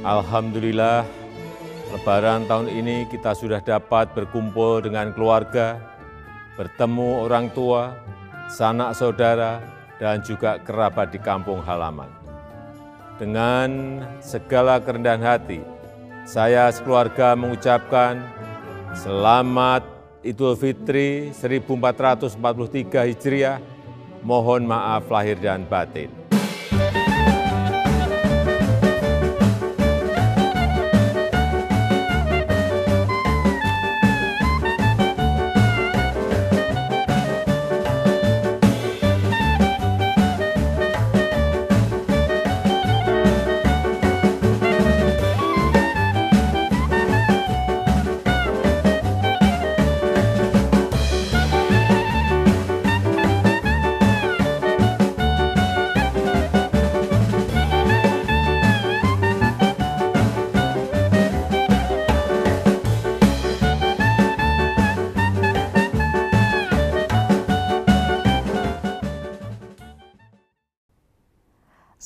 Alhamdulillah, Lebaran tahun ini kita sudah dapat berkumpul dengan keluarga, bertemu orang tua, sanak saudara, dan juga kerabat di kampung halaman. Dengan segala kerendahan hati, saya sekeluarga mengucapkan Selamat Idul Fitri 1443 Hijriah, mohon maaf lahir dan batin.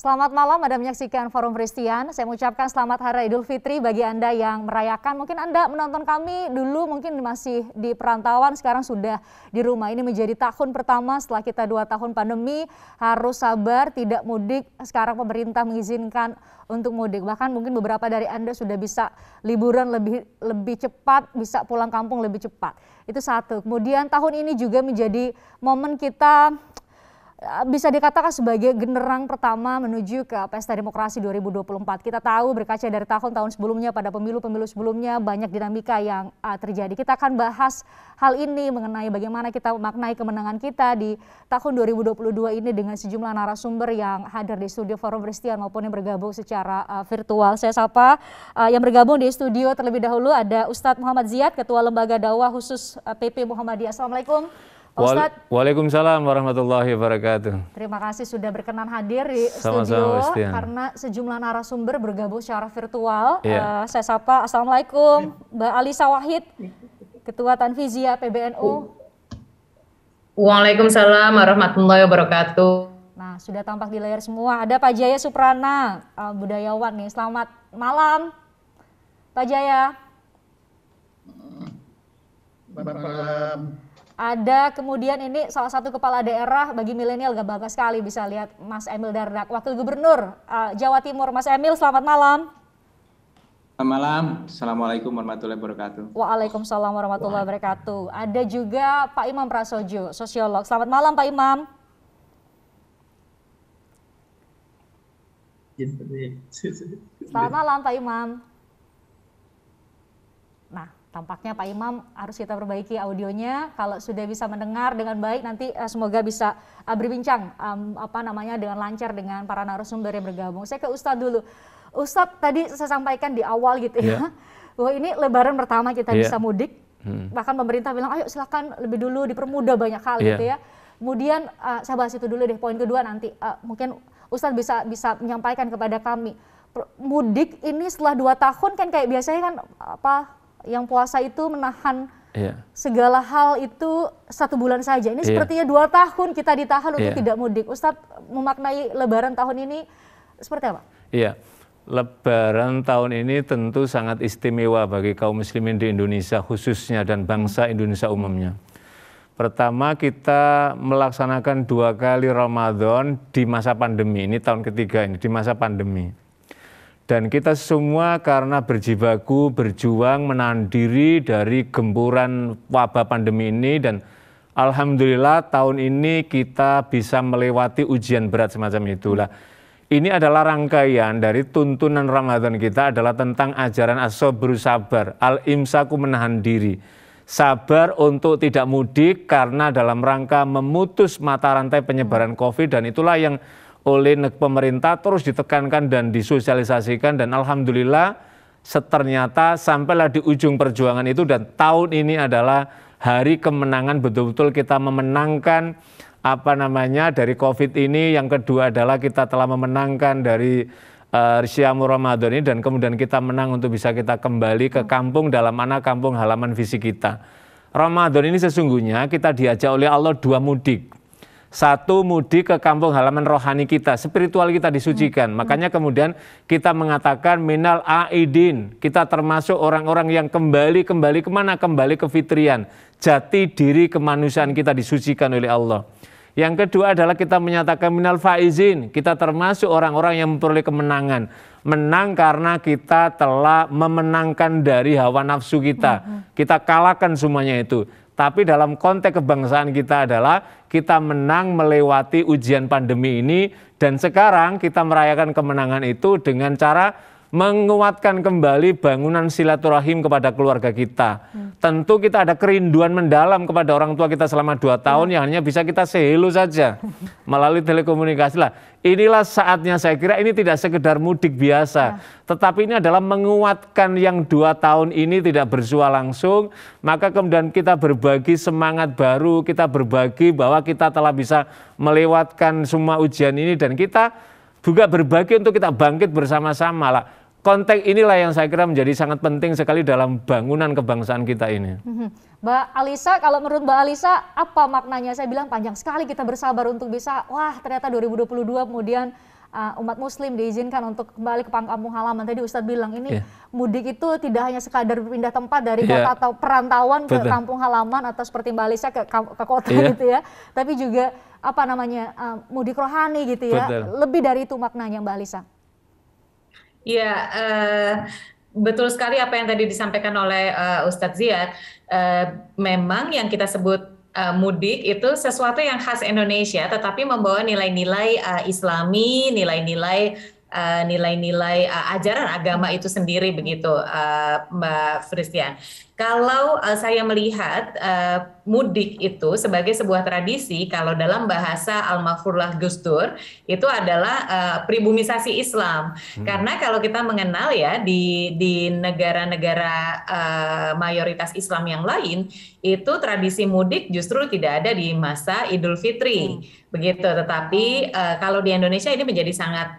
Selamat malam, Anda menyaksikan Forum Christian. Saya mengucapkan selamat Hari Idul Fitri bagi Anda yang merayakan. Mungkin Anda menonton kami dulu mungkin masih di perantauan, sekarang sudah di rumah. Ini menjadi tahun pertama setelah kita 2 tahun pandemi, harus sabar, tidak mudik. Sekarang pemerintah mengizinkan untuk mudik. Bahkan mungkin beberapa dari Anda sudah bisa liburan lebih cepat, bisa pulang kampung lebih cepat. Itu satu. Kemudian tahun ini juga menjadi momen kita bisa dikatakan sebagai genderang pertama menuju ke Pesta Demokrasi 2024. Kita tahu berkaca dari tahun-tahun sebelumnya, pada pemilu-pemilu sebelumnya banyak dinamika yang terjadi. Kita akan bahas hal ini mengenai bagaimana kita memaknai kemenangan kita di tahun 2022 ini dengan sejumlah narasumber yang hadir di studio Forum Christian maupun yang bergabung secara virtual. Saya sapa yang bergabung di studio terlebih dahulu ada Ustadz Muhammad Ziyad, Ketua Lembaga Dakwah Khusus PP Muhammadiyah. Assalamualaikum. Waalaikumsalam warahmatullahi wabarakatuh. Terima kasih sudah berkenan hadir di studio karena sejumlah narasumber bergabung secara virtual. Saya sapa, Assalamualaikum Mbak Alisa Wahid, Ketua Tanfiziyah PBNU. Waalaikumsalam warahmatullahi wabarakatuh. Nah, sudah tampak di layar semua. Ada Pak Jaya Suprana, budayawan nih. Selamat malam, Pak Jaya. Selamat malam. Ada kemudian ini salah satu kepala daerah bagi milenial, gak bangga sekali bisa lihat Mas Emil Dardak, Wakil Gubernur Jawa Timur. Mas Emil, selamat malam. Selamat malam. Assalamualaikum warahmatullahi wabarakatuh. Waalaikumsalam warahmatullahi wabarakatuh. Ada juga Pak Imam Prasojo, sosiolog. Selamat malam Pak Imam. Selamat malam Pak Imam. Nah, tampaknya Pak Imam harus kita perbaiki audionya. Kalau sudah bisa mendengar dengan baik, nanti semoga bisa berbincang dengan lancar dengan para narasumber yang bergabung. Saya ke Ustadz dulu. Ustadz, tadi saya sampaikan di awal gitu ya, bahwa ini Lebaran pertama kita bisa mudik. Bahkan pemerintah bilang, ayo silakan lebih dulu dipermudah banyak hal gitu ya. Kemudian saya bahas itu dulu deh. Poin kedua nanti mungkin Ustadz bisa menyampaikan kepada kami. Mudik ini setelah 2 tahun kan kayak biasanya kan yang puasa itu menahan segala hal itu 1 bulan saja. Ini sepertinya 2 tahun kita ditahan untuk tidak mudik. Ustadz memaknai Lebaran tahun ini seperti apa? Iya, Lebaran tahun ini tentu sangat istimewa bagi kaum muslimin di Indonesia khususnya dan bangsa Indonesia umumnya. Pertama, kita melaksanakan 2 kali Ramadan di masa pandemi. Ini tahun ketiga ini di masa pandemi. Dan kita semua karena berjibaku, berjuang, menahan diri dari gempuran wabah pandemi ini. Dan alhamdulillah tahun ini kita bisa melewati ujian berat semacam itulah. Ini adalah rangkaian dari tuntunan Ramadan kita adalah tentang ajaran as-sabru sabar, al-imsaku menahan diri. Sabar untuk tidak mudik karena dalam rangka memutus mata rantai penyebaran COVID, dan itulah yang oleh pemerintah terus ditekankan dan disosialisasikan, dan alhamdulillah ternyata sampailah di ujung perjuangan itu, dan tahun ini adalah hari kemenangan, betul-betul kita memenangkan dari COVID ini. Yang kedua adalah kita telah memenangkan dari Syiamul Ramadan ini, dan kemudian kita menang untuk bisa kita kembali ke kampung dalam mana kampung halaman visi kita. Ramadan ini sesungguhnya kita diajak oleh Allah 2 mudik. Satu, mudik ke kampung halaman rohani kita, spiritual kita disucikan. Makanya kemudian kita mengatakan minal aidin. Kita termasuk orang-orang yang kembali kemana? Kembali ke fitrian. Jati diri kemanusiaan kita disucikan oleh Allah. Yang kedua adalah kita menyatakan minal faizin. Kita termasuk orang-orang yang memperoleh kemenangan. Menang karena kita telah memenangkan dari hawa nafsu kita. Kita kalahkan semuanya itu. Tapi dalam konteks kebangsaan kita adalah kita menang melewati ujian pandemi ini, dan sekarang kita merayakan kemenangan itu dengan cara menguatkan kembali bangunan silaturahim kepada keluarga kita. Tentu kita ada kerinduan mendalam kepada orang tua kita selama 2 tahun yang hanya bisa kita say hello saja melalui telekomunikasi lah. Inilah saatnya, saya kira ini tidak sekedar mudik biasa, tetapi ini adalah menguatkan yang 2 tahun ini tidak bersua langsung, maka kemudian kita berbagi semangat baru, kita berbagi bahwa kita telah bisa melewatkan semua ujian ini, dan kita juga berbagi untuk kita bangkit bersama-sama lah. Konteks inilah yang saya kira menjadi sangat penting sekali dalam bangunan kebangsaan kita ini. Mbak Alisa, kalau menurut Mbak Alisa, apa maknanya? Saya bilang panjang sekali kita bersabar untuk bisa, wah ternyata 2022 kemudian umat muslim diizinkan untuk kembali ke kampung halaman. Tadi Ustadz bilang ini mudik itu tidak hanya sekadar berpindah tempat dari kota atau perantauan ke kampung halaman atau seperti Mbak Alisa ke kota gitu ya. Tapi juga apa namanya mudik rohani gitu ya. Lebih dari itu maknanya Mbak Alisa. Ya, betul sekali apa yang tadi disampaikan oleh Ustadz Ziyad. Memang yang kita sebut mudik itu sesuatu yang khas Indonesia, tetapi membawa nilai-nilai Islami, nilai-nilai ajaran agama itu sendiri, begitu Mbak Fristian. Kalau saya melihat mudik itu sebagai sebuah tradisi, kalau dalam bahasa Al-Maghfurlah Gus Dur itu adalah pribumisasi Islam. Karena kalau kita mengenal ya di negara-negara mayoritas Islam yang lain, itu tradisi mudik justru tidak ada di masa Idul Fitri, begitu. Tetapi kalau di Indonesia ini menjadi sangat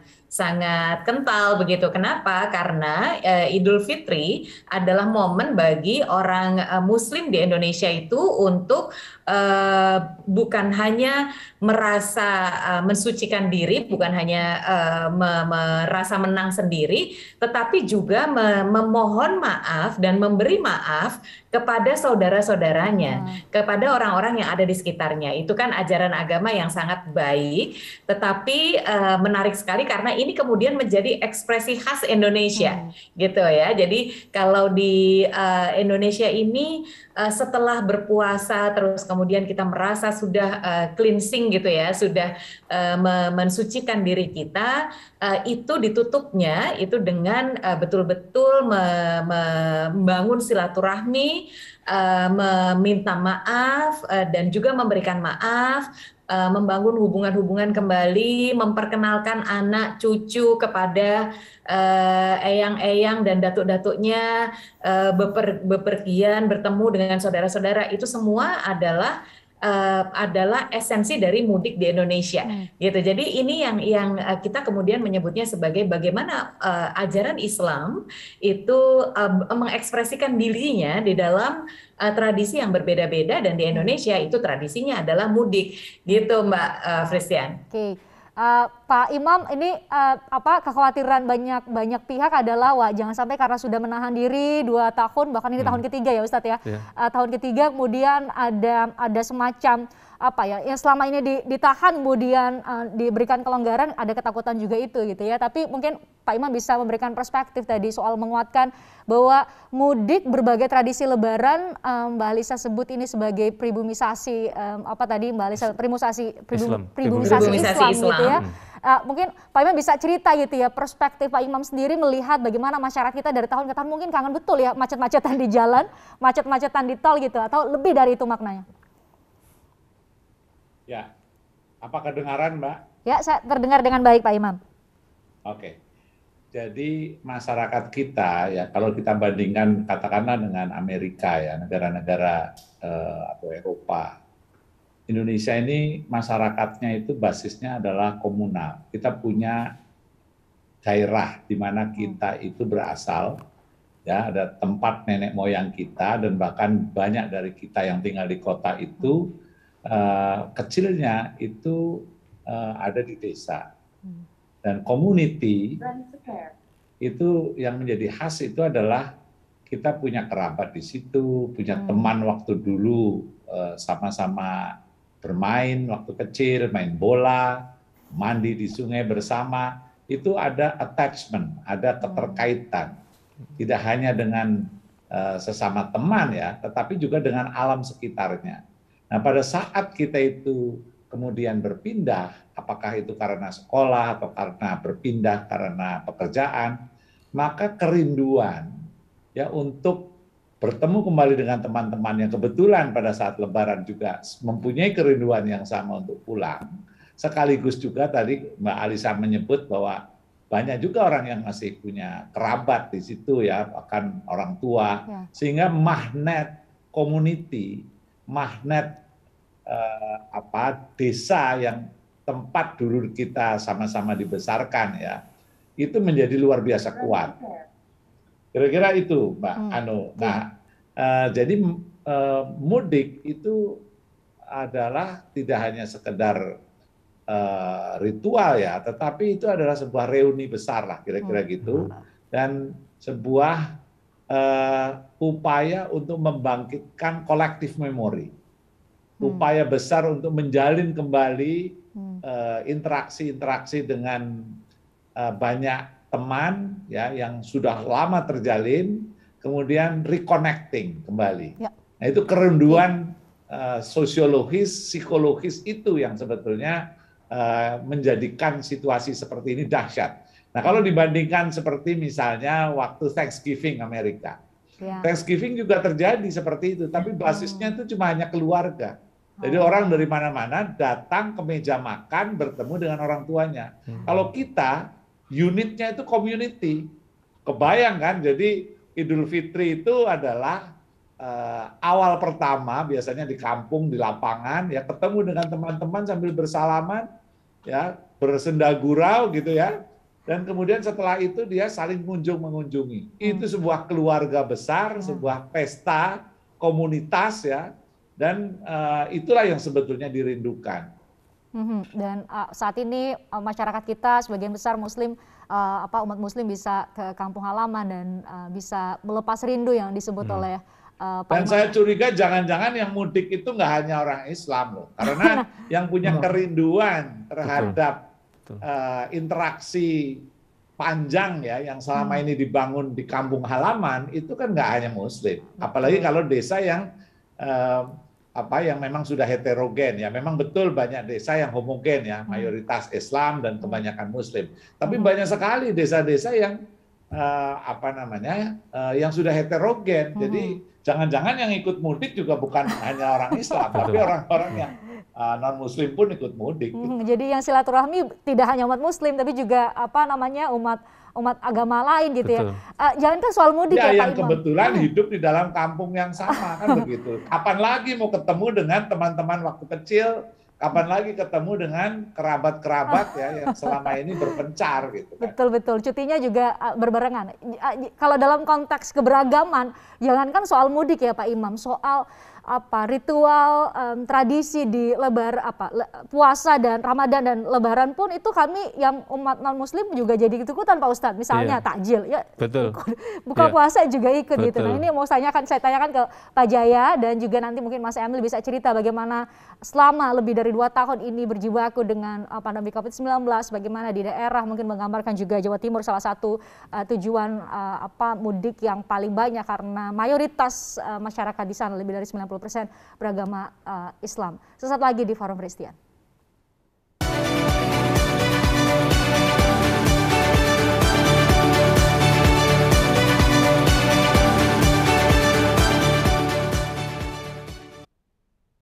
kental begitu. Kenapa? Karena Idul Fitri adalah momen bagi orang Muslim di Indonesia itu untuk bukan hanya merasa mensucikan diri, bukan hanya merasa menang sendiri, tetapi juga memohon maaf dan memberi maaf kepada saudara-saudaranya, kepada orang-orang yang ada di sekitarnya. Itu kan ajaran agama yang sangat baik, tetapi menarik sekali karena ini kemudian menjadi ekspresi khas Indonesia, gitu ya. Jadi kalau di Indonesia ini setelah berpuasa terus kemudian kita merasa sudah cleansing gitu ya, sudah mensucikan diri kita, itu ditutupnya itu dengan betul-betul membangun silaturahmi, meminta maaf dan juga memberikan maaf, membangun hubungan-hubungan kembali, memperkenalkan anak cucu kepada eyang-eyang dan datuk-datuknya, bepergian, bertemu dengan saudara-saudara, itu semua adalah esensi dari mudik di Indonesia, gitu. Jadi ini yang kita kemudian menyebutnya sebagai bagaimana ajaran Islam itu mengekspresikan dirinya di dalam tradisi yang berbeda-beda, dan di Indonesia itu tradisinya adalah mudik, gitu Mbak Fristian. Pak Imam, ini kekhawatiran banyak pihak adalah jangan sampai karena sudah menahan diri 2 tahun, bahkan ini tahun ketiga ya Ustadz ya, tahun ketiga kemudian ada semacam yang selama ini ditahan kemudian diberikan kelonggaran, ada ketakutan juga itu gitu ya. Tapi mungkin Pak Imam bisa memberikan perspektif tadi soal menguatkan bahwa mudik berbagai tradisi Lebaran, Mbak Alisa sebut ini sebagai pribumisasi, Mbak Alisa pribumisasi Islam gitu ya. Mungkin Pak Imam bisa cerita gitu ya, perspektif Pak Imam sendiri melihat bagaimana masyarakat kita dari tahun ke tahun mungkin kangen betul ya macet-macetan di jalan, macet-macetan di tol gitu, atau lebih dari itu maknanya. Ya, apa kedengaran Mbak? Ya, saya terdengar dengan baik Pak Imam. Oke, jadi masyarakat kita ya, kalau kita bandingkan katakanlah dengan Amerika ya, negara-negara atau Eropa, Indonesia ini masyarakatnya itu basisnya adalah komunal. Kita punya daerah di mana kita itu berasal, ya, ada tempat nenek moyang kita, dan bahkan banyak dari kita yang tinggal di kota itu kecilnya itu ada di desa. Dan community itu yang menjadi khas itu adalah kita punya kerabat di situ, punya teman waktu dulu sama-sama bermain waktu kecil, main bola, mandi di sungai bersama, itu ada attachment, ada keterkaitan. Tidak hanya dengan sesama teman ya, tetapi juga dengan alam sekitarnya. Nah, pada saat kita itu kemudian berpindah, apakah itu karena sekolah atau karena berpindah karena pekerjaan, maka kerinduan ya untuk bertemu kembali dengan teman-teman yang kebetulan pada saat Lebaran juga mempunyai kerinduan yang sama untuk pulang. Sekaligus juga tadi Mbak Alisa menyebut bahwa banyak juga orang yang masih punya kerabat di situ ya, bahkan orang tua, sehingga magnet community, magnet desa yang tempat dulu kita sama-sama dibesarkan ya, itu menjadi luar biasa kuat. Kira-kira itu, Mbak Anu. Nah, jadi mudik itu adalah tidak hanya sekedar ritual ya, tetapi itu adalah sebuah reuni besar lah, kira-kira gitu, dan sebuah upaya untuk membangkitkan kolektif memori, upaya besar untuk menjalin kembali interaksi-interaksi dengan banyak teman ya yang sudah lama terjalin, kemudian reconnecting kembali. Nah, itu kerinduan sosiologis, psikologis itu yang sebetulnya menjadikan situasi seperti ini dahsyat. Nah, kalau dibandingkan seperti misalnya waktu Thanksgiving Amerika, Thanksgiving juga terjadi seperti itu, tapi basisnya itu cuma hanya keluarga. Jadi orang dari mana-mana datang ke meja makan bertemu dengan orang tuanya. Kalau kita unitnya itu community, kebayang kan? Jadi Idul Fitri itu adalah awal pertama biasanya di kampung, di lapangan, ya ketemu dengan teman-teman sambil bersalaman, ya bersenda gurau gitu ya. Dan kemudian setelah itu dia saling mengunjungi. Itu sebuah keluarga besar, sebuah pesta komunitas ya. Dan itulah yang sebetulnya dirindukan. Dan saat ini masyarakat kita sebagian besar Muslim, umat Muslim bisa ke kampung halaman dan bisa melepas rindu yang disebut oleh dan saya curiga jangan-jangan yang mudik itu nggak hanya orang Islam loh, karena yang punya kerinduan terhadap interaksi panjang ya yang selama ini dibangun di kampung halaman itu kan nggak hanya Muslim, apalagi kalau desa yang yang memang sudah heterogen ya, memang betul banyak desa yang homogen ya, mayoritas Islam dan kebanyakan Muslim. Tapi banyak sekali desa-desa yang yang sudah heterogen. Jadi jangan-jangan yang ikut mudik juga bukan hanya orang Islam, tapi orang-orang yang non Muslim pun ikut mudik. Jadi yang silaturahmi tidak hanya umat Muslim, tapi juga umat agama lain gitu ya. Jangankan soal mudik ya Pak Imam. Yang kebetulan hidup di dalam kampung yang sama kan begitu. Kapan lagi mau ketemu dengan teman-teman waktu kecil? Kapan lagi ketemu dengan kerabat-kerabat ya yang selama ini berpencar gitu kan. Betul, cutinya juga berbarengan. Kalau dalam konteks keberagaman, jangankan soal mudik ya Pak Imam, soal ritual tradisi di puasa dan Ramadan dan Lebaran pun itu kami yang umat non Muslim juga jadi ikutan Pak Ustadz. Misalnya takjil ya, betul. Buka puasa juga ikut gitu. Nah ini mau saya tanyakan ke Pak Jaya dan juga nanti mungkin Mas Emil bisa cerita bagaimana selama lebih dari 2 tahun ini berjibaku dengan pandemi COVID-19, bagaimana di daerah mungkin menggambarkan juga Jawa Timur salah satu tujuan mudik yang paling banyak karena mayoritas masyarakat di sana lebih dari 90% beragama Islam. Sesaat lagi di Forum Christian.